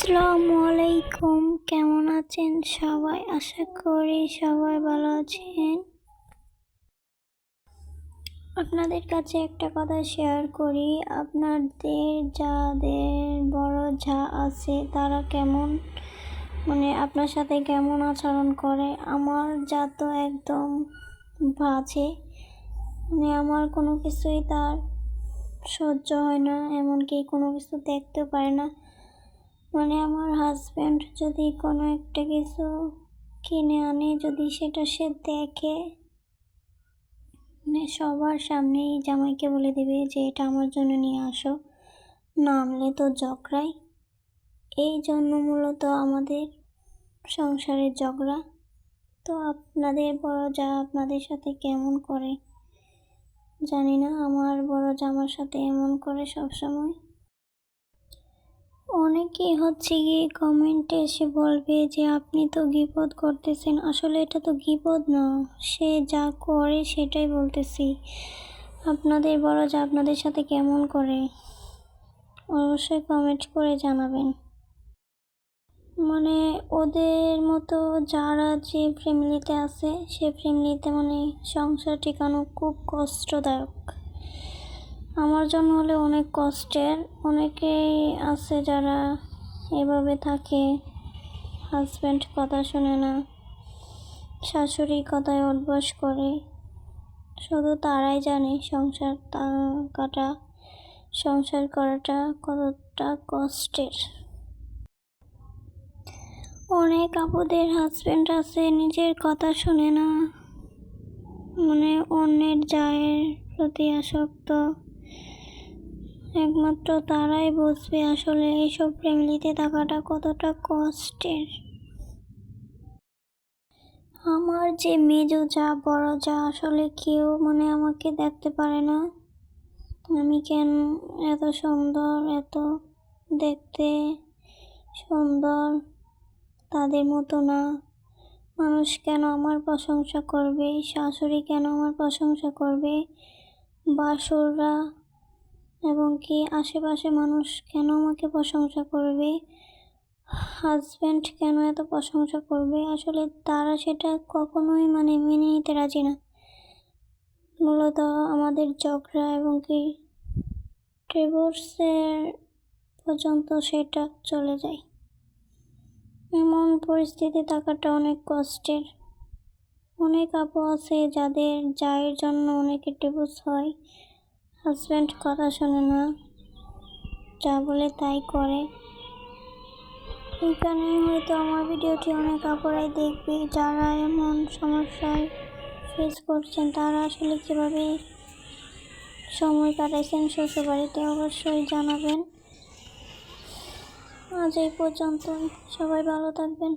আসসালামু আলাইকুম, কেমন আছেন সবাই? আশা করি সবাই ভালো আছেন। আপনাদের কাছে একটা কথা শেয়ার করি, আপনাদের যাদের বড় যা আছে তারা কেমন আপনার সাথে কেমন আচরণ করে। আমার যা তো একদম বাজে, আমার কোনো কিছুই তার সহ্য হয় না, এমনকি কোনো কিছু দেখতেও পারে না। আমার হাজব্যান্ড যদি কোনো একটা কিছু কিনে আনে, যদি সেটা সে দেখে, সবার সামনেই জামাইকে বলে দিবে যে এটা আমার জন্য নিয়ে আসো, না আনলে তো ঝগড়াই। এই জন্য মূলত আমাদের সংসারের ঝগড়া। তো আপনাদের বড় যা আপনাদের সাথে কেমন করে জানি না, আমার বড় যা আমার সাথে এমন করে সবসময়। অনেকেই গিয়ে কমেন্টে এসে বলবে যে আপনি তো গীবত করতেছেন। আসলে এটা তো গীবত না, সে যা করে সেটাই বলতেছি। আপনাদের বড় যা আপনাদের সাথে কেমন করে অবশ্যই কমেন্ট করে জানাবেন। ওদের মতো যারা যে ফ্যামিলিতে আছে, সে ফ্যামিলিতে সংসার টিকানো খুব কষ্টদায়ক। আমার জন্য হলে অনেক কষ্টের। অনেকেই আছে যারা এভাবে থাকে, হাজব্যান্ড কথা শোনে না, শাশুড়ির কথায় অভ্যাস করে। শুধু তারাই জানে সংসার করাটা কতটা কষ্টের। অনেক আপুদের হাজব্যান্ড আছে নিজের কথা শোনে না, অন্যের জায়ের প্রতি আসক্ত। একমাত্র তারাই বুঝবে আসলে এইসব ফ্যামিলিতে থাকাটা কতটা কষ্টের। আমার যে মেজো যা বড় যা আসলে কেউ আমাকে দেখতে পারে না। আমি কেন এত সুন্দর, এত দেখতে সুন্দর, তাদের মতো না। মানুষ কেন আমার প্রশংসা করবে, শাশুড়ি কেন আমার প্রশংসা করবে, বাসুররা এবং কি আশেপাশে মানুষ কেন আমাকে প্রশংসা করবে, হাজব্যান্ড কেন এত প্রশংসা করবে। আসলে তারা সেটা কখনোই মেনে নিতে রাজি না। মূলত আমাদের ঝগড়া এবং কি ডিভোর্সের পর্যন্ত সেটা চলে যায়। এমন পরিস্থিতি থাকাটা অনেক কষ্টের। অনেক আপু আছে যাদের জায়ের জন্য অনেকের ডিভোর্স হয়। হাজব্যান্ড কথা শোনে না, যা বলে তাই করে। এই কারণে হয়তো আমার ভিডিওটি অনেক আপুরাই দেখবে। যারা এমন সমস্যায় ফেস করছেন, তারা আসলে কীভাবে সময় কাটাইছেন শ্বশুরবাড়িতে অবশ্যই জানাবেন। আজ এই পর্যন্তই, সবাই ভালো থাকবেন।